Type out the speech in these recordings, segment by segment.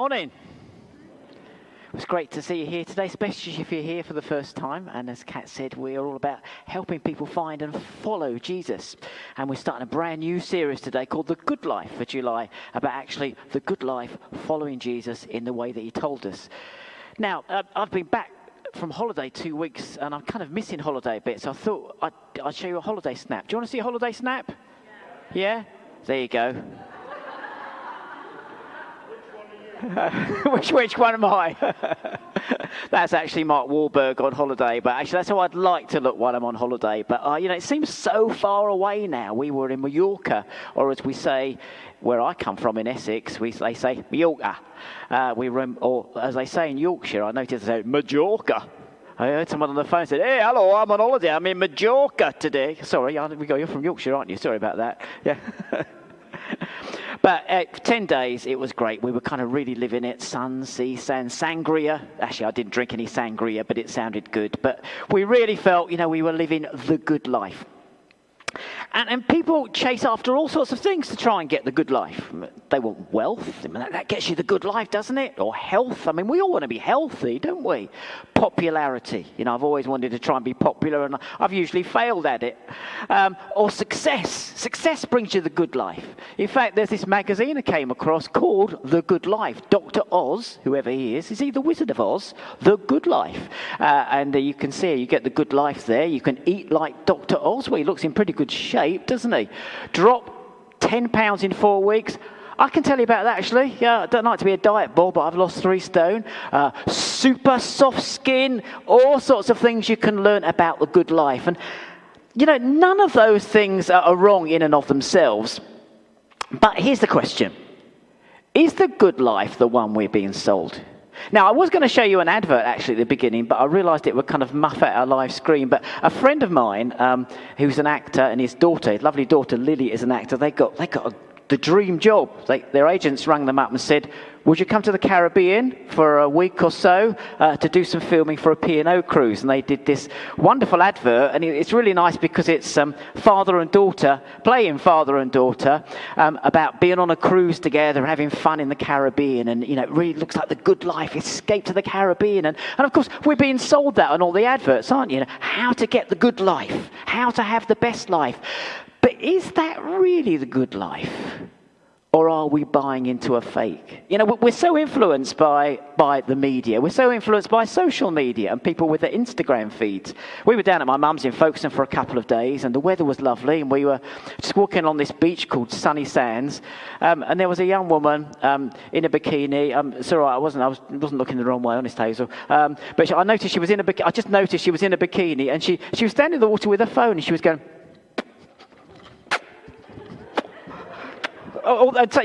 Morning. It's great to see you here today, especially if you're here for the first time. And as Kat said, we are all about helping people find and follow Jesus. And we're starting a brand new series today called The Good Life for July, about actually the good life following Jesus in the way that he told us. Now, I've been back from holiday 2 weeks, and I'm kind of missing holiday a bit, so I thought I'd show you a holiday snap. Do you want to see a holiday snap? Yeah? There you go. Which one am I? That's actually Mark Wahlberg on holiday, but actually that's how I'd like to look while I'm on holiday. But it seems so far away now. We were in Mallorca, or as we say, where I come from in Essex, they say Mallorca. Or as they say in Yorkshire, I noticed they say Majorca. I heard someone on the phone said, "Hey, hello, I'm on holiday. I'm in Majorca today." Sorry, you're from Yorkshire, aren't you? Sorry about that. Yeah. But 10 days, it was great. We were kind of really living it. Sun, sea, sand, sangria. Actually, I didn't drink any sangria, but it sounded good. But we really felt, we were living the good life. And people chase after all sorts of things to try and get the good life. They want wealth. That gets you the good life, doesn't it? Or health. We all want to be healthy, don't we? Popularity. I've always wanted to try and be popular, and I've usually failed at it. Or success. Success brings you the good life. In fact, there's this magazine I came across called The Good Life. Dr. Oz, whoever he is he the Wizard of Oz? The Good Life. And you can see you get the good life there. You can eat like Dr. Oz. Well, he looks in pretty good shape, doesn't he? Drop 10 pounds in 4 weeks. I can tell you about that, actually. Yeah, I don't like to be a diet ball, but I've lost 3 stone. Super soft skin, all sorts of things you can learn about the good life. And, none of those things are wrong in and of themselves. But here's the question. Is the good life the one we're being sold? Now, I was going to show you an advert, actually, at the beginning, but I realised it would kind of muff out our live screen. But a friend of mine, who's an actor, and his daughter, his lovely daughter, Lily, is an actor, they got the dream job. Their agents rang them up and said, "Would you come to the Caribbean for a week or so to do some filming for a P&O cruise?" And they did this wonderful advert, and it's really nice because it's father and daughter, playing father and daughter, about being on a cruise together and having fun in the Caribbean. And, it really looks like the good life, escape to the Caribbean. And of course, we're being sold that on all the adverts, aren't you? How to get the good life, how to have the best life. But is that really the good life? Or are we buying into a fake? We're so influenced by the media. We're so influenced by social media and people with their Instagram feeds. We were down at my mum's in Folkestone for a couple of days, and the weather was lovely, and we were just walking on this beach called Sunny Sands, and there was a young woman in a bikini. It's all right, I wasn't looking the wrong way, honest, Hazel. But I noticed she was in a bikini. I just noticed she was in a bikini, and she was standing in the water with her phone, and she was going...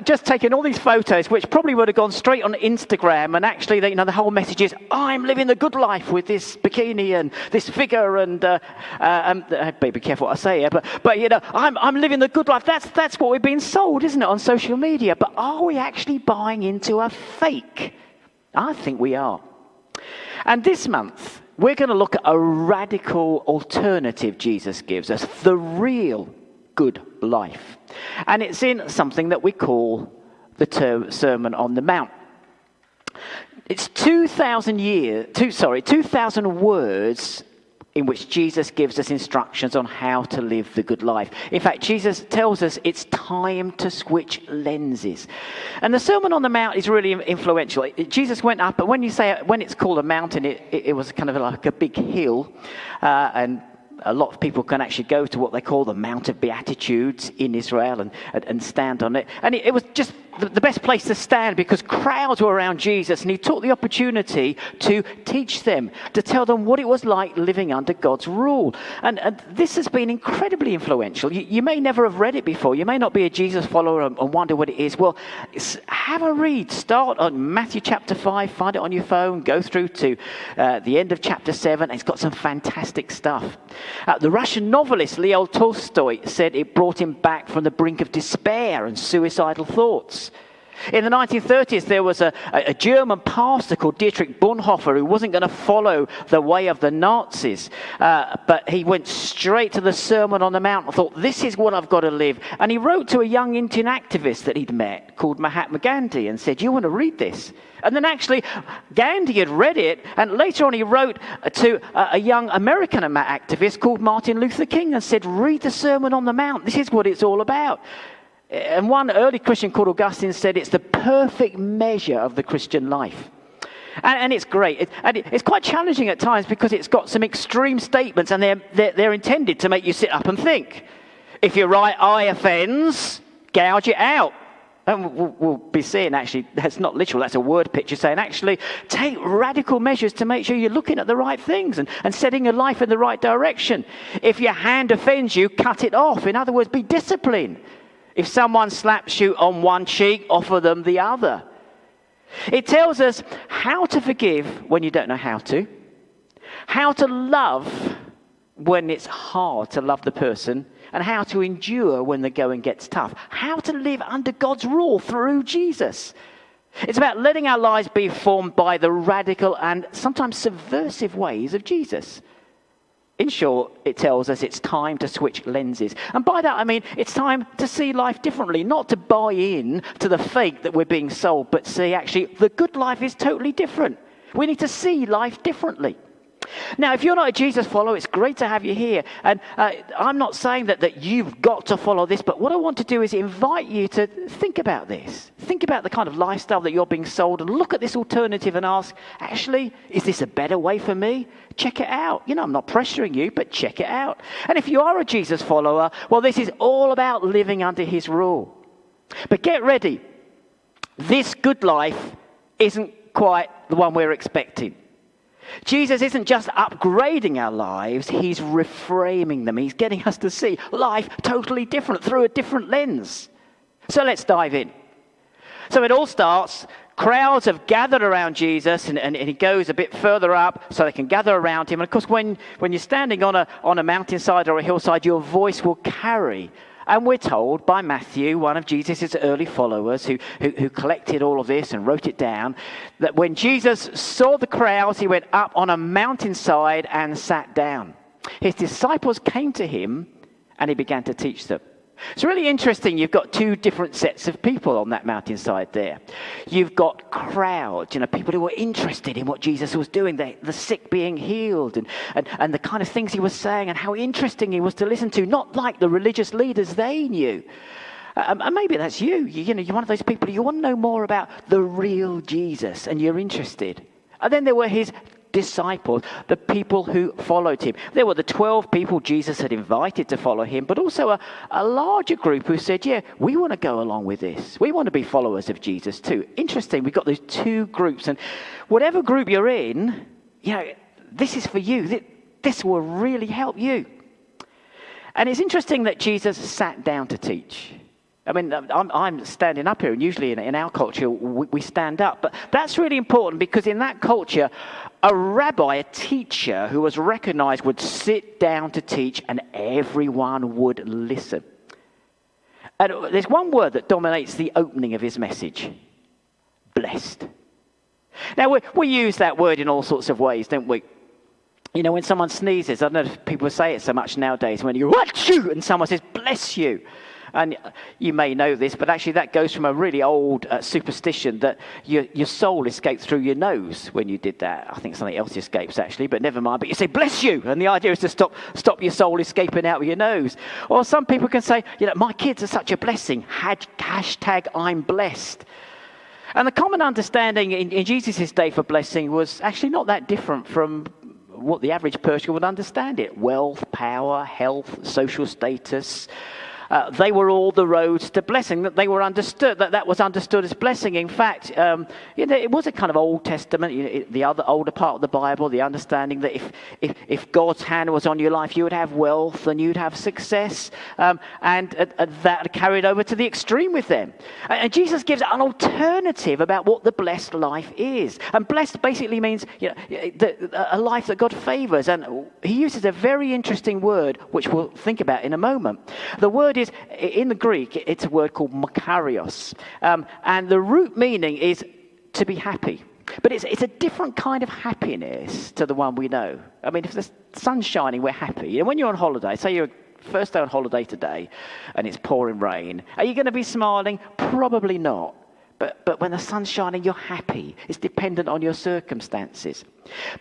just taking all these photos, which probably would have gone straight on Instagram, and actually, the whole message is, "I'm living the good life with this bikini and this figure," and be careful what I say here, but I'm living the good life. That's what we're being sold, isn't it, on social media? But are we actually buying into a fake? I think we are. And this month, we're going to look at a radical alternative Jesus gives us, the real good life. And it's in something that we call the Sermon on the Mount. It's 2,000 words in which Jesus gives us instructions on how to live the good life. In fact, Jesus tells us it's time to switch lenses. And the Sermon on the Mount is really influential. Jesus went up, and when it's called a mountain, it was kind of like a big hill, and a lot of people can actually go to what they call the Mount of Beatitudes in Israel and stand on it. And it was just the best place to stand because crowds were around Jesus, and he took the opportunity to teach them, to tell them what it was like living under God's rule. And this has been incredibly influential. You may never have read it before. You may not be a Jesus follower and wonder what it is. Well, have a read. Start on Matthew chapter 5, find it on your phone, go through to the end of chapter 7. It's got some fantastic stuff. The Russian novelist Leo Tolstoy said it brought him back from the brink of despair and suicidal thoughts. In the 1930s, there was a German pastor called Dietrich Bonhoeffer who wasn't going to follow the way of the Nazis, but he went straight to the Sermon on the Mount and thought, this is what I've got to live. And he wrote to a young Indian activist that he'd met called Mahatma Gandhi and said, you want to read this? And then actually, Gandhi had read it, and later on he wrote to a young American activist called Martin Luther King and said, read the Sermon on the Mount. This is what it's all about. And one early Christian called Augustine said it's the perfect measure of the Christian life. And it's great. It's quite challenging at times because it's got some extreme statements and they're intended to make you sit up and think. If your right eye offends, gouge it out. And we'll be seeing, actually, that's not literal, that's a word picture saying, actually, take radical measures to make sure you're looking at the right things and setting your life in the right direction. If your hand offends you, cut it off. In other words, be disciplined. If someone slaps you on one cheek, offer them the other. It tells us how to forgive when you don't know how to love when it's hard to love the person, and how to endure when the going gets tough, how to live under God's rule through Jesus. It's about letting our lives be formed by the radical and sometimes subversive ways of Jesus. In short, it tells us it's time to switch lenses. And by that I mean it's time to see life differently, not to buy in to the fake that we're being sold, but see actually the good life is totally different. We need to see life differently. Now, if you're not a Jesus follower, it's great to have you here. And I'm not saying that you've got to follow this, but what I want to do is invite you to think about this. Think about the kind of lifestyle that you're being sold and look at this alternative and ask, actually, is this a better way for me? Check it out. You know, I'm not pressuring you, but check it out. And if you are a Jesus follower, well, this is all about living under his rule. But get ready. This good life isn't quite the one we're expecting. Jesus isn't just upgrading our lives, he's reframing them. He's getting us to see life totally different through a different lens. So let's dive in. So it all starts, crowds have gathered around Jesus and he goes a bit further up so they can gather around him. And of course, when you're standing on a mountainside or a hillside, your voice will carry. And we're told by Matthew, one of Jesus' early followers who collected all of this and wrote it down, that when Jesus saw the crowds, he went up on a mountainside and sat down. His disciples came to him and he began to teach them. It's really interesting. You've got two different sets of people on that mountainside there. You've got crowds, people who were interested in what Jesus was doing, the sick being healed and the kind of things he was saying and how interesting he was to listen to, not like the religious leaders they knew. And maybe that's you. You're one of those people, you want to know more about the real Jesus and you're interested. And then there were his disciples, the people who followed him. There were the 12 people Jesus had invited to follow him, but also a larger group who said, yeah, we want to go along with this. We want to be followers of Jesus too. Interesting, we've got those two groups, and whatever group you're in, this is for you. This will really help you. And it's interesting that Jesus sat down to teach. I mean, I'm standing up here, and usually in our culture, we stand up. But that's really important because in that culture, a rabbi, a teacher who was recognized would sit down to teach and everyone would listen. And there's one word that dominates the opening of his message: blessed. Now, we use that word in all sorts of ways, don't we? When someone sneezes, I don't know if people say it so much nowadays, when you "Achoo!" and someone says, bless you. And you may know this, but actually that goes from a really old superstition that your soul escaped through your nose when you did that. I think something else escapes, actually, but never mind. But you say, bless you. And the idea is to stop your soul escaping out of your nose. Or some people can say, my kids are such a blessing. Hashtag I'm blessed. And the common understanding in Jesus' day for blessing was actually not that different from what the average person would understand it. Wealth, power, health, social status. They were all the roads to blessing. That they were understood. That was understood as blessing. In fact, it was a kind of Old Testament, the older part of the Bible, the understanding that if God's hand was on your life, you would have wealth and you'd have success, and that carried over to the extreme with them. And Jesus gives an alternative about what the blessed life is. And blessed basically means a life that God favors. And he uses a very interesting word, which we'll think about in a moment. The word word is, in the Greek, it's a word called makarios. And the root meaning is to be happy. But it's a different kind of happiness to the one we know. I mean, if the sun's shining, we're happy. And when you're on holiday, say you're first day on holiday today, and it's pouring rain, are you going to be smiling? Probably not. But when the sun's shining, you're happy. It's dependent on your circumstances.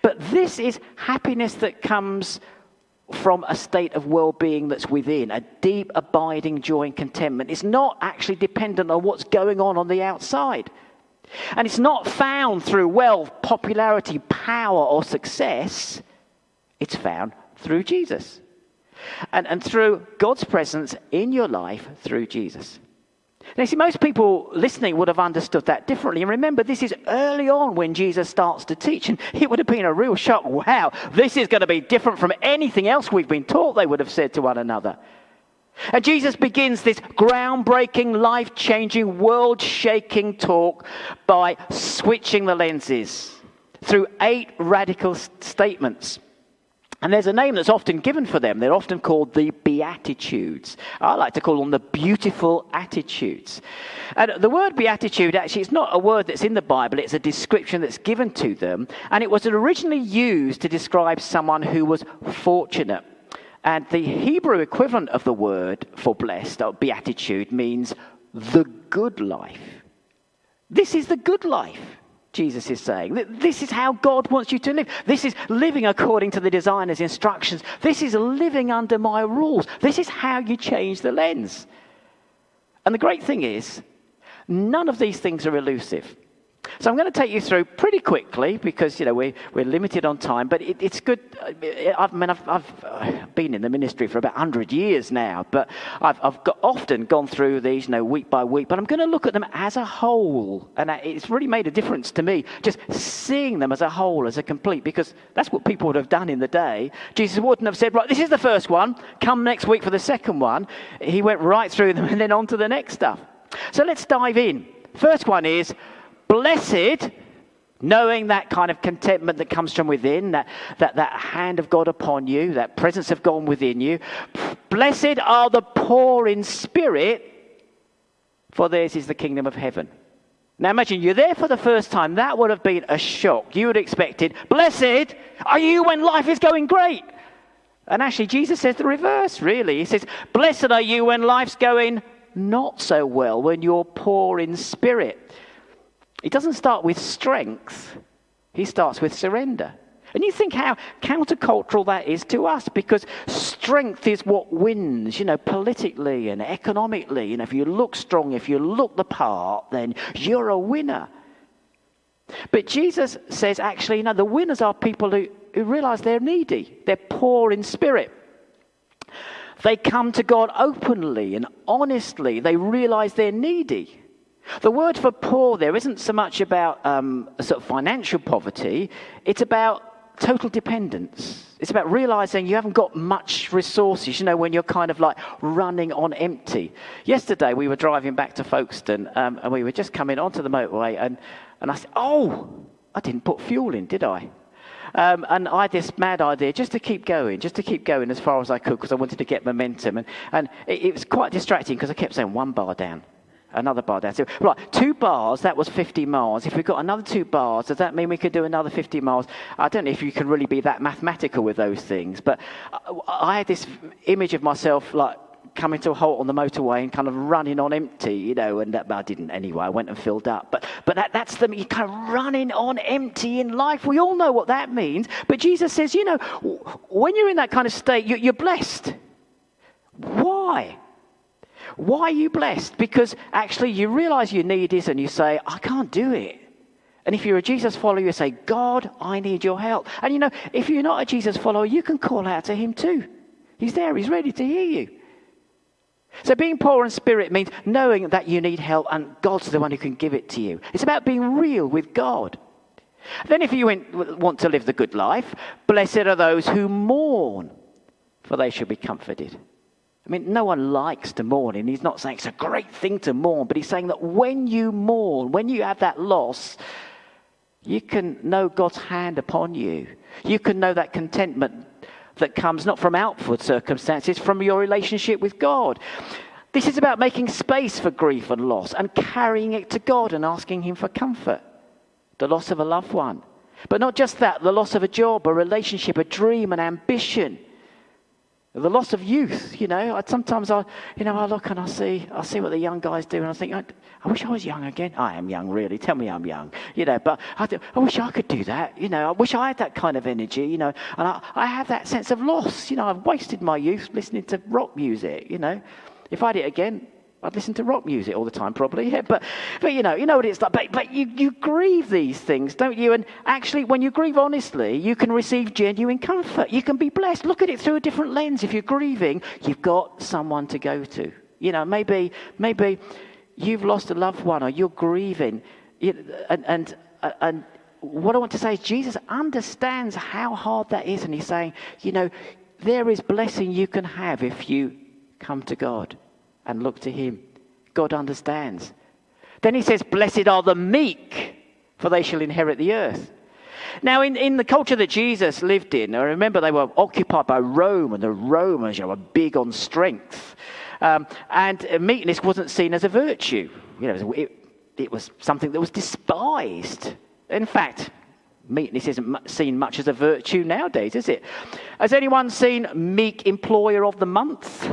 But this is happiness that comes from a state of well-being that's within, a deep, abiding joy and contentment. It's not actually dependent on what's going on the outside. And it's not found through wealth, popularity, power, or success. It's found through Jesus. And through God's presence in your life through Jesus. Now, you see, most people listening would have understood that differently. And remember, this is early on when Jesus starts to teach. And it would have been a real shock. Wow, this is going to be different from anything else we've been taught, they would have said to one another. And Jesus begins this groundbreaking, life-changing, world-shaking talk by switching the lenses through 8 radical statements. And there's a name that's often given for them. They're often called the Beatitudes. I like to call them the beautiful attitudes. And the word beatitude, actually, it's not a word that's in the Bible. It's a description that's given to them. And it was originally used to describe someone who was fortunate. And the Hebrew equivalent of the word for blessed, or beatitude, means the good life. This is the good life, Jesus is saying. This is how God wants you to live. This is living according to the designer's instructions. This is living under my rules. This is how you change the lens. And the great thing is, none of these things are elusive. So I'm going to take you through pretty quickly because, you know, we're limited on time, but it's good. I've been in the ministry for about 100 years now, but I've often gone through these, you know, week by week, but I'm going to look at them as a whole. And it's really made a difference to me, just seeing them as a whole, as a complete, because that's what people would have done in the day. Jesus wouldn't have said, right, this is the first one, come next week for the second one. He went right through them and then on to the next stuff. So let's dive in. First one is, blessed, knowing that kind of contentment that comes from within, that hand of God upon you, that presence of God within you. Blessed are the poor in spirit, for theirs is the kingdom of heaven. Now imagine you're there for the first time. That would have been a shock. You would have expected, blessed are you when life is going great. And actually Jesus says the reverse, really. He says, blessed are you when life's going not so well, when you're poor in spirit. He doesn't start with strength. He starts with surrender. And you think how countercultural that is to us, because strength is what wins, you know, politically and economically. You know, if you look strong, if you look the part, then you're a winner. But Jesus says, actually, you know, the winners are people who realize they're needy. They're poor in spirit. They come to God openly and honestly. They realize they're needy. The word for poor there isn't so much about sort of financial poverty. It's about total dependence. It's about realizing you haven't got much resources, you know, when you're kind of like running on empty. Yesterday we were driving back to Folkestone and we were just coming onto the motorway and I said, oh, I didn't put fuel in, did I? And I had this mad idea just to keep going as far as I could because I wanted to get momentum. And it was quite distracting because I kept saying 1 bar down. Another bar down. So, right, 2 bars, that was 50 miles. If we've got another 2 bars, does that mean we could do another 50 miles? I don't know if you can really be that mathematical with those things, but I had this image of myself like coming to a halt on the motorway and kind of running on empty, you know, and I didn't anyway. I went and filled up. But that's you're kind of running on empty in life. We all know what that means. But Jesus says, you know, when you're in that kind of state, you're blessed. Why? Why are you blessed? Because actually you realize you need this and you say, I can't do it. And if you're a Jesus follower, you say, God, I need your help. And you know, if you're not a Jesus follower, you can call out to him too. He's there. He's ready to hear you. So being poor in spirit means knowing that you need help and God's the one who can give it to you. It's about being real with God. Then if you want to live the good life, blessed are those who mourn, for they shall be comforted. I mean, no one likes to mourn, and he's not saying it's a great thing to mourn, but he's saying that when you mourn, when you have that loss, you can know God's hand upon you. You can know that contentment that comes not from outward circumstances, from your relationship with God. This is about making space for grief and loss and carrying it to God and asking him for comfort. The loss of a loved one. But not just that, the loss of a job, a relationship, a dream, an ambition. The loss of youth, Sometimes I look and I see what the young guys do, and I think, I wish I was young again. I am young, really. Tell me I'm young, But I wish I could do that, I wish I had that kind of energy, And I have that sense of loss, I've wasted my youth listening to rock music, If I did it again, I'd listen to rock music all the time, probably. Yeah, but you know what it's like. But you grieve these things, don't you? And actually, when you grieve honestly, you can receive genuine comfort. You can be blessed. Look at it through a different lens. If you're grieving, you've got someone to go to. Maybe you've lost a loved one, or you're grieving, and what I want to say is Jesus understands how hard that is, and he's saying, there is blessing you can have if you come to God and look to him. God understands. Then he says, blessed are the meek, for they shall inherit the earth. Now, in the culture that Jesus lived in, I remember they were occupied by Rome, and the Romans were big on strength. And meekness wasn't seen as a virtue. It was something that was despised. In fact, meekness isn't seen much as a virtue nowadays, is it? Has anyone seen Meek Employer of the Month?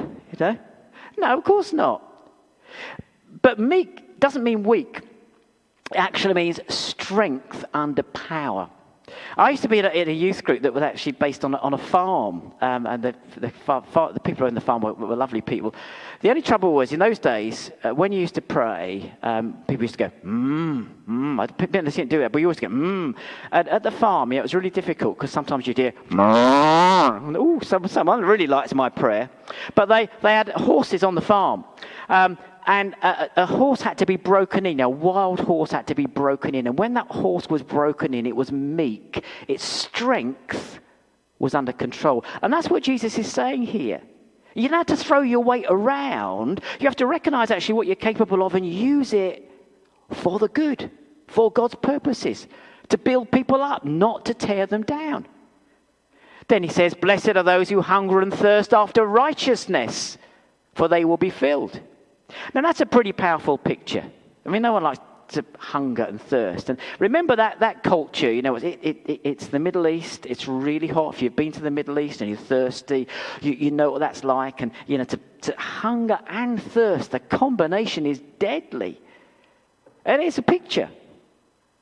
No, of course not. But meek doesn't mean weak. It actually means strength under power. I used to be in a youth group that was actually based on a farm, and the people in the farm were lovely people. The only trouble was, in those days, when you used to pray, people used to go, I didn't do it, but you always go, And at the farm, it was really difficult, because sometimes you'd hear, ooh, someone really likes my prayer. But they had horses on the farm. And a horse had to be broken in, a wild horse had to be broken in. And when that horse was broken in, it was meek. Its strength was under control. And that's what Jesus is saying here. You don't have to throw your weight around. You have to recognize actually what you're capable of and use it for the good, for God's purposes, to build people up, not to tear them down. Then he says, blessed are those who hunger and thirst after righteousness, for they will be filled. Now, that's a pretty powerful picture. I mean, no one likes to hunger and thirst. And remember that culture, it's the Middle East. It's really hot. If you've been to the Middle East and you're thirsty, you know what that's like. And, to hunger and thirst, the combination is deadly. And it's a picture.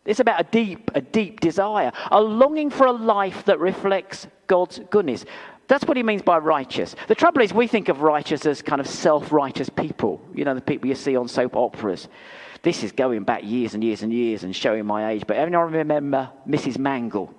It's about a deep desire, a longing for a life that reflects God's goodness. That's what he means by righteous. The trouble is we think of righteous as kind of self-righteous people. The people you see on soap operas. This is going back years and years and years and showing my age. But everyone remember Mrs. Mangle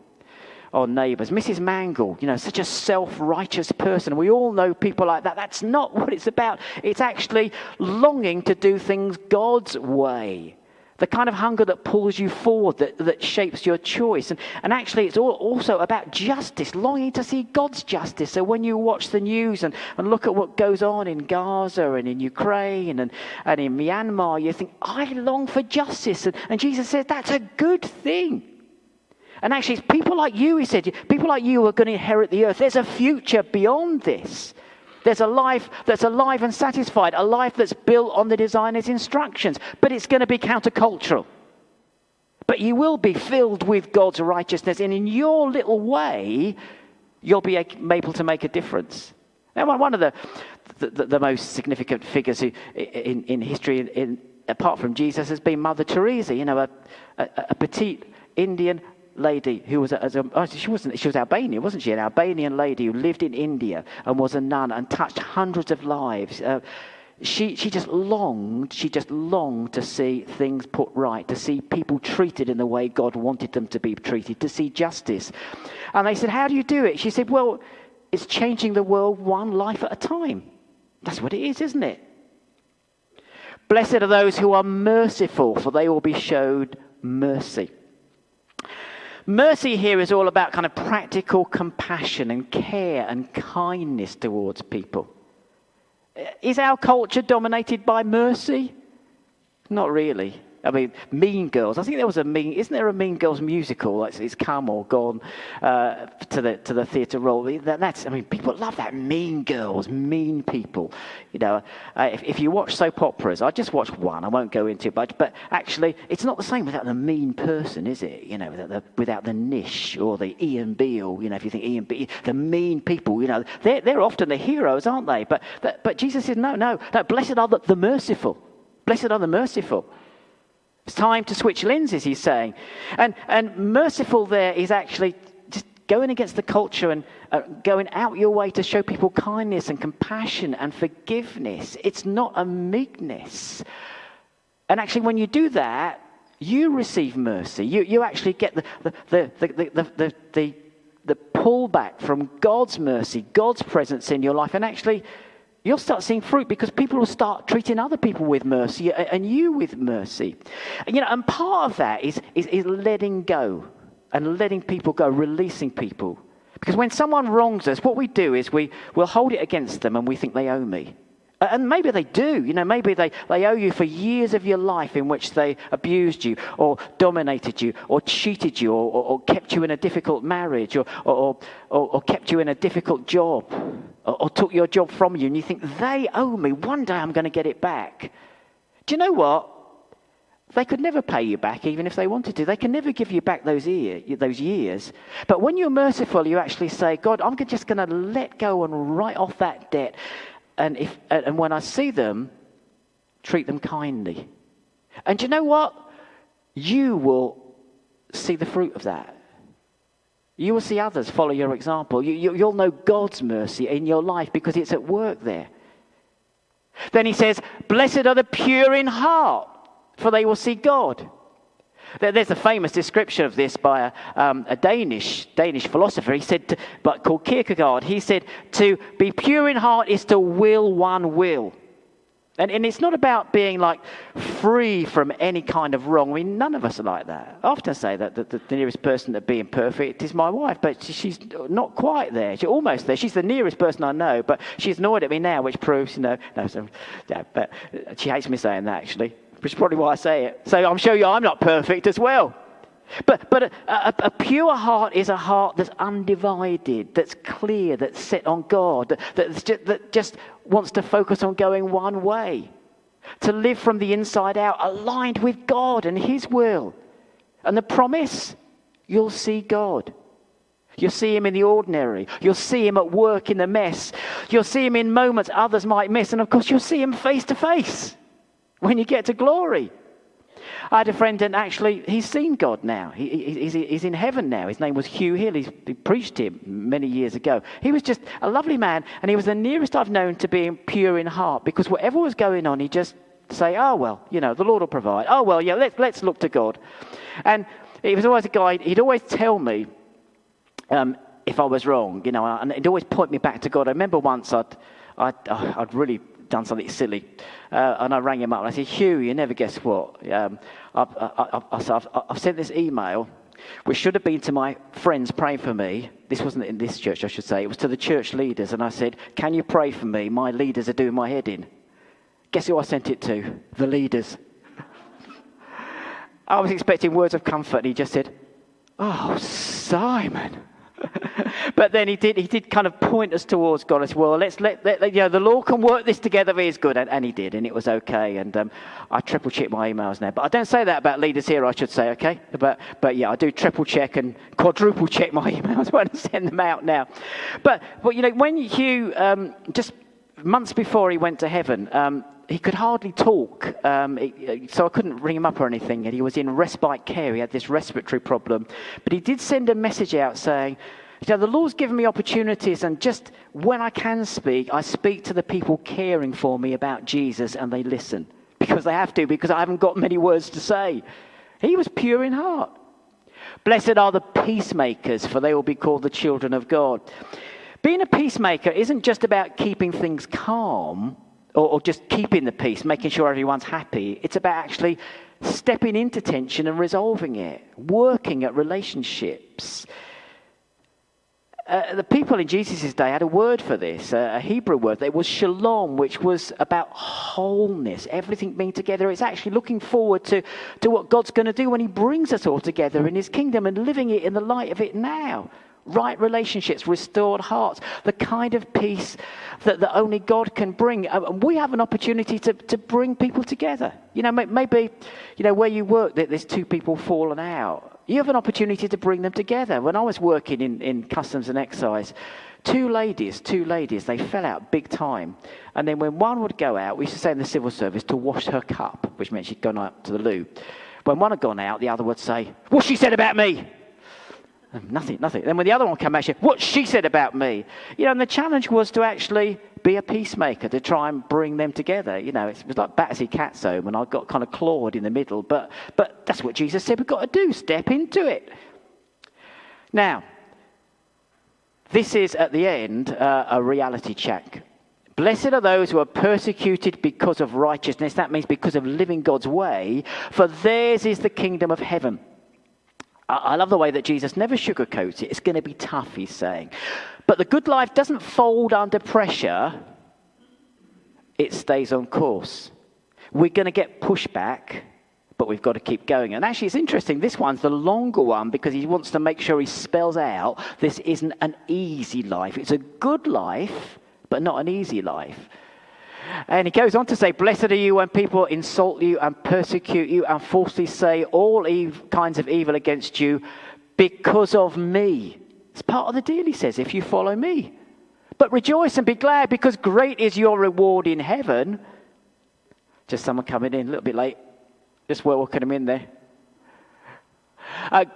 on Neighbours. Mrs. Mangle, such a self-righteous person. We all know people like that. That's not what it's about. It's actually longing to do things God's way. The kind of hunger that pulls you forward, that shapes your choice. And actually, it's also about justice, longing to see God's justice. So when you watch the news and look at what goes on in Gaza and in Ukraine and in Myanmar, you think, I long for justice. And Jesus says, that's a good thing. And actually, it's people like you, he said, people like you are going to inherit the earth. There's a future beyond this. There's a life that's alive and satisfied, a life that's built on the designer's instructions, but it's going to be countercultural. But you will be filled with God's righteousness, and in your little way, you'll be able to make a difference. Now, one of the most significant figures in history, apart from Jesus, has been Mother Teresa. A petite Indian lady who was she was Albanian, wasn't she? An Albanian lady who lived in India and was a nun and touched hundreds of lives. She just longed to see things put right, to see people treated in the way God wanted them to be treated, to see justice. And they said, how do you do it? She said, well, it's changing the world one life at a time. That's what it is, isn't it? Blessed are those who are merciful, for they will be showed mercy. Mercy here is all about kind of practical compassion and care and kindness towards people. Is our culture dominated by mercy? Not really. I mean, Mean Girls. I think there was isn't there a Mean Girls musical? It's come or gone to the theatre role. People love that. Mean Girls, mean people. If you watch soap operas, I just watched one. I won't go into it, but actually, it's not the same without the mean person, is it? Without the niche or the Ian Beale. If you think Ian Beale, the mean people. They're often the heroes, aren't they? But Jesus says, no. Blessed are the merciful. Blessed are the merciful. It's time to switch lenses, he's saying. And merciful there is actually just going against the culture and going out your way to show people kindness and compassion and forgiveness. It's not a meekness. And actually, when you do that, you receive mercy. You actually get the pullback from God's mercy, God's presence in your life. And actually, you'll start seeing fruit because people will start treating other people with mercy and you with mercy. And part of that is letting go and letting people go, releasing people. Because when someone wrongs us, what we do is we'll hold it against them and we think they owe me. And maybe they do. Maybe they owe you for years of your life in which they abused you or dominated you or cheated you or kept you in a difficult marriage or kept you in a difficult job or took your job from you. And you think, they owe me. One day I'm going to get it back. Do you know what? They could never pay you back even if they wanted to. They can never give you back those years. But when you're merciful, you actually say, God, I'm just going to let go and write off that debt. And when I see them, treat them kindly. And do you know what? You will see the fruit of that. You will see others follow your example. You'll know God's mercy in your life because it's at work there. Then he says, blessed are the pure in heart, for they will see God. There's a famous description of this by a Danish philosopher. He said, called Kierkegaard. He said, to be pure in heart is to will one will. And it's not about being like free from any kind of wrong. I mean, none of us are like that. I often say that the nearest person to being perfect is my wife, but she's not quite there. She's almost there. She's the nearest person I know, but she's annoyed at me now, which proves, but she hates me saying that actually. Which is probably why I say it. So I'm showing you I'm not perfect as well. But a pure heart is a heart that's undivided, that's clear, that's set on God, that just wants to focus on going one way. To live from the inside out, aligned with God and His will. And the promise, you'll see God. You'll see Him in the ordinary. You'll see Him at work in the mess. You'll see Him in moments others might miss. And of course, you'll see Him face to face when you get to glory. I had a friend, and actually, he's seen God now. He's in heaven now. His name was Hugh Hill. He preached here many years ago. He was just a lovely man, and he was the nearest I've known to being pure in heart, because whatever was going on, he'd just say, oh, well, the Lord will provide. Oh, well, yeah, let's look to God. And he was always a guy, he'd always tell me if I was wrong, and he'd always point me back to God. I remember once I'd really done something silly, and I rang him up and I said, Hugh, you never guess what? I've sent this email, which should have been to my friends praying for me. This wasn't in this church, I should say. It was to the church leaders, and I said, can you pray for me? My leaders are doing my head in. Guess who I sent it to? The leaders. I was expecting words of comfort, and he just said, oh, Simon. But then he did kind of point us towards God. I said, well, let's let the Lord can work this together for His good, and He did, and it was okay. And I triple check my emails now, but I don't say that about leaders here. I should say, okay, but yeah, I do triple check and quadruple check my emails when I send them out now. But when Hugh just months before he went to heaven, he could hardly talk, so I couldn't ring him up or anything, and he was in respite care. He had this respiratory problem. But he did send a message out saying, the Lord's given me opportunities, and just when I can speak, I speak to the people caring for me about Jesus, and they listen. Because they have to, because I haven't got many words to say. He was pure in heart. Blessed are the peacemakers, for they will be called the children of God. Being a peacemaker isn't just about keeping things calm, or just keeping the peace, making sure everyone's happy. It's about actually stepping into tension and resolving it, working at relationships. the people in Jesus' day had a word for this, a Hebrew word. It was shalom, which was about wholeness, everything being together. It's actually looking forward to what God's going to do when he brings us all together in his kingdom and living it in the light of it now. Right relationships, restored hearts, the kind of peace that only God can bring. And we have an opportunity to bring people together. Maybe, where you work, there's two people fallen out. You have an opportunity to bring them together. When I was working in customs and excise, two ladies, they fell out big time. And then when one would go out, we used to say in the civil service, to wash her cup, which meant she'd gone out to the loo. When one had gone out, the other would say, "What she said about me?" Nothing. Then when the other one came back, she said, "What she said about me?" And the challenge was to actually be a peacemaker, to try and bring them together. It was like Battersea Cat's Home, and I got kind of clawed in the middle. But that's what Jesus said we've got to do, step into it. Now, this is, at the end, a reality check. Blessed are those who are persecuted because of righteousness. That means because of living God's way, for theirs is the kingdom of heaven. I love the way that Jesus never sugarcoats it. It's going to be tough, he's saying. But the good life doesn't fold under pressure. It stays on course. We're going to get pushback, but we've got to keep going. And actually, it's interesting. This one's the longer one because he wants to make sure he spells out this isn't an easy life. It's a good life, but not an easy life. And he goes on to say, blessed are you when people insult you and persecute you and falsely say all kinds of evil against you because of me. It's part of the deal, he says, if you follow me. But rejoice and be glad because great is your reward in heaven. Just someone coming in a little bit late. Just welcoming him in there.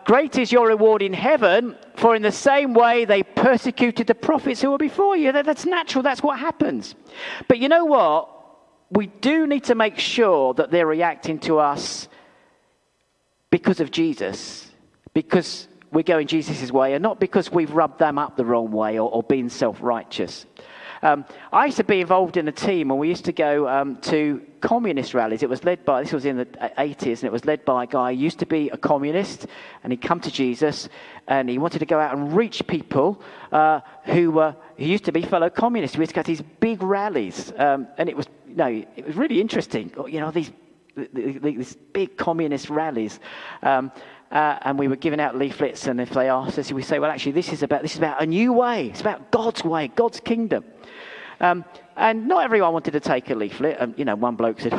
Great is your reward in heaven, for in the same way they persecuted the prophets who were before you. That's natural, that's what happens. But you know what? We do need to make sure that they're reacting to us because of Jesus, because we're going Jesus' way, and not because we've rubbed them up the wrong way or been self-righteous. I used to be involved in a team, and we used to go to communist rallies. This was in the 80s, and it was led by a guy who used to be a communist, and he'd come to Jesus, and he wanted to go out and reach people who used to be fellow communists. We used to go to these big rallies, and it was really interesting. These big communist rallies. And we were giving out leaflets, and if they asked us, we say, well, actually, this is about a new way. It's about God's way, God's kingdom. And not everyone wanted to take a leaflet. One bloke said,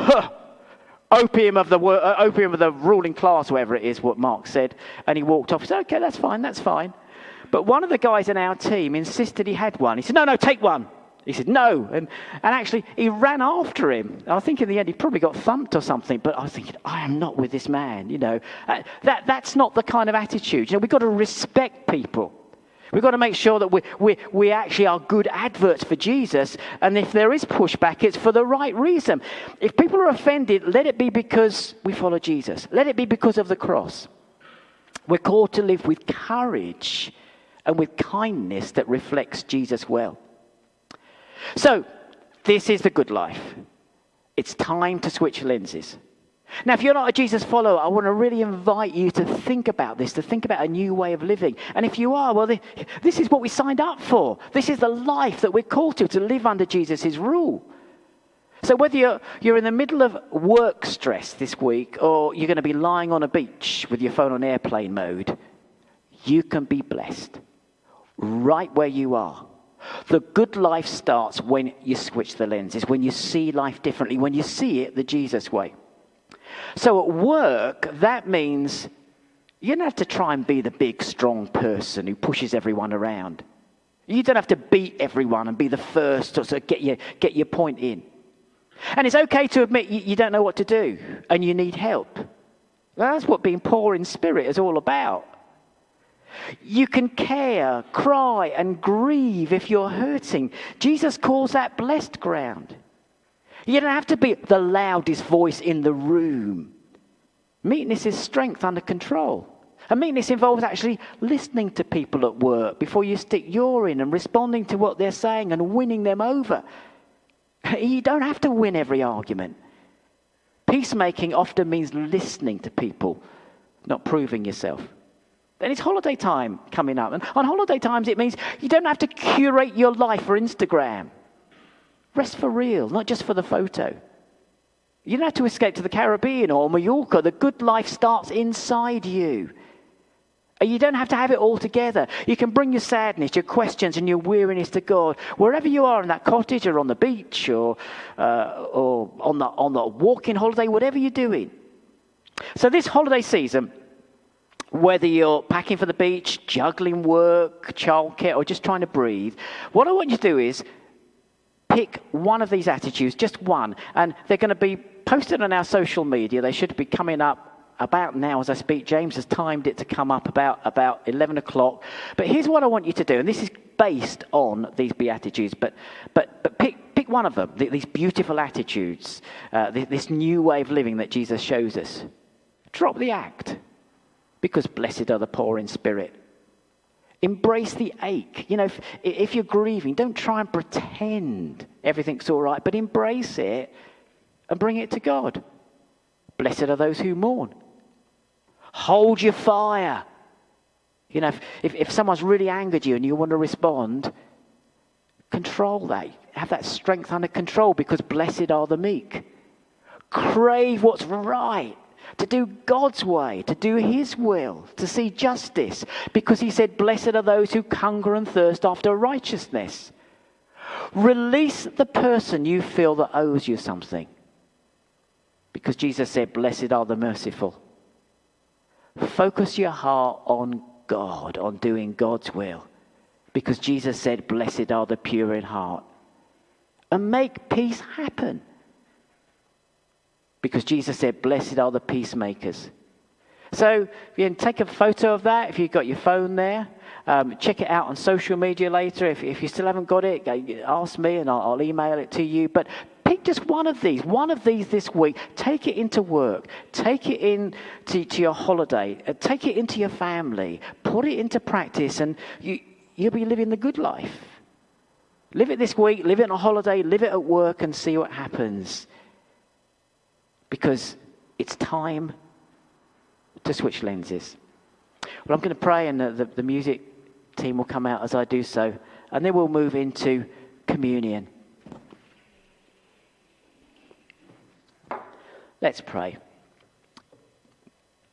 opium of the ruling class, whatever it is, what Mark said. And he walked off. He said, okay, that's fine. But one of the guys in our team insisted he had one. He said, no, take one. He said, no. And actually, he ran after him. I think in the end, he probably got thumped or something. But I was thinking, I am not with this man. That's not the kind of attitude. We've got to respect people. We've got to make sure that we actually are good adverts for Jesus. And if there is pushback, it's for the right reason. If people are offended, let it be because we follow Jesus. Let it be because of the cross. We're called to live with courage and with kindness that reflects Jesus well. So, this is the good life. It's time to switch lenses. Now, if you're not a Jesus follower, I want to really invite you to think about this, to think about a new way of living. And if you are, well, this is what we signed up for. This is the life that we're called to live under Jesus' rule. So whether you're in the middle of work stress this week, or you're going to be lying on a beach with your phone on airplane mode, you can be blessed right where you are. The good life starts when you switch the lenses, when you see life differently, when you see it the Jesus way. So at work, that means you don't have to try and be the big, strong person who pushes everyone around. You don't have to beat everyone and be the first to get your point in. And it's okay to admit you don't know what to do and you need help. That's what being poor in spirit is all about. You can care, cry, and grieve if you're hurting. Jesus calls that blessed ground. You don't have to be the loudest voice in the room. Meekness is strength under control. And meekness involves actually listening to people at work before you stick your in and responding to what they're saying and winning them over. You don't have to win every argument. Peacemaking often means listening to people, not proving yourself. Then it's holiday time coming up. And on holiday times, it means you don't have to curate your life for Instagram. Rest for real, not just for the photo. You don't have to escape to the Caribbean or Mallorca. The good life starts inside you. You don't have to have it all together. You can bring your sadness, your questions, and your weariness to God. Wherever you are, in that cottage or on the beach or on the walking holiday, whatever you're doing. So this holiday season, whether you're packing for the beach, juggling work, childcare, or just trying to breathe, what I want you to do is pick one of these attitudes, just one. And they're going to be posted on our social media. They should be coming up about now as I speak. James has timed it to come up about 11 o'clock. But here's what I want you to do, and this is based on these Beatitudes, but pick one of them, these beautiful attitudes, this new way of living that Jesus shows us. Drop the act, because blessed are the poor in spirit. Embrace the ache. You know, if you're grieving, don't try and pretend everything's all right, but embrace it and bring it to God. Blessed are those who mourn. Hold your fire. You know, if someone's really angered you and you want to respond, control that. Have that strength under control, because blessed are the meek. Crave what's right. To do God's way, to do his will, to see justice. Because he said, blessed are those who hunger and thirst after righteousness. Release the person you feel that owes you something. Because Jesus said, blessed are the merciful. Focus your heart on God, on doing God's will. Because Jesus said, blessed are the pure in heart. And make peace happen. Because Jesus said, blessed are the peacemakers. So you can take a photo of that if you've got your phone there. Check it out on social media later. If you still haven't got it, ask me and I'll email it to you. But pick just one of these this week. Take it into work. Take it into your holiday. Take it into your family. Put it into practice, and you'll be living the good life. Live it this week. Live it on a holiday. Live it at work, and see what happens. Because it's time to switch lenses. Well, I'm going to pray, and the music team will come out as I do so. And then we'll move into communion. Let's pray.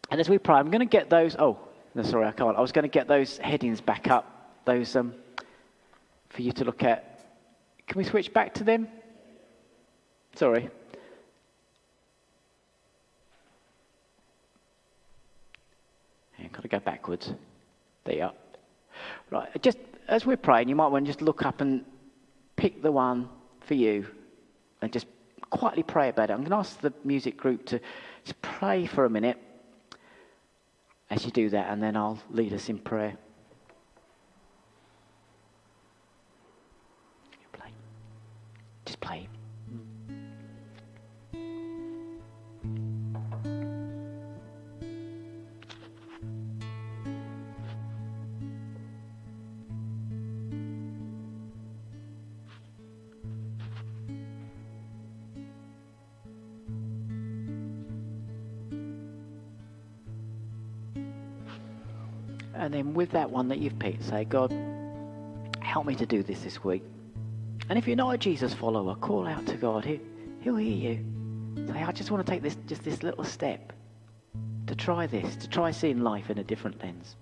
And as we pray, I'm going to get those... Oh, no, sorry, I can't. I was going to get those headings back up. Those for you to look at. Can we switch back to them? Sorry. I've got to go backwards. There you are. Right, just as we're praying, you might want to just look up and pick the one for you and just quietly pray about it. I'm going to ask the music group to just pray for a minute as you do that, and then I'll lead us in prayer. Play. Just play. And then with that one that you've picked, say, God, help me to do this week. And if you're not a Jesus follower, call out to God. He'll hear you. Say, I just want to take this little step to try this, to try seeing life in a different lens.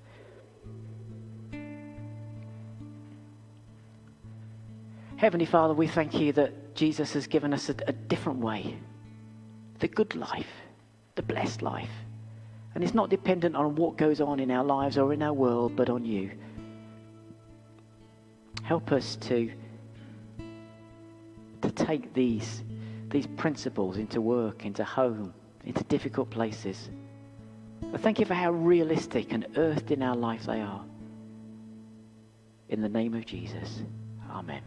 Heavenly Father, we thank you that Jesus has given us a different way. The good life, the blessed life. And it's not dependent on what goes on in our lives or in our world, but on you. Help us to take these principles into work, into home, into difficult places. I thank you for how realistic and earthed in our life they are. In the name of Jesus, amen.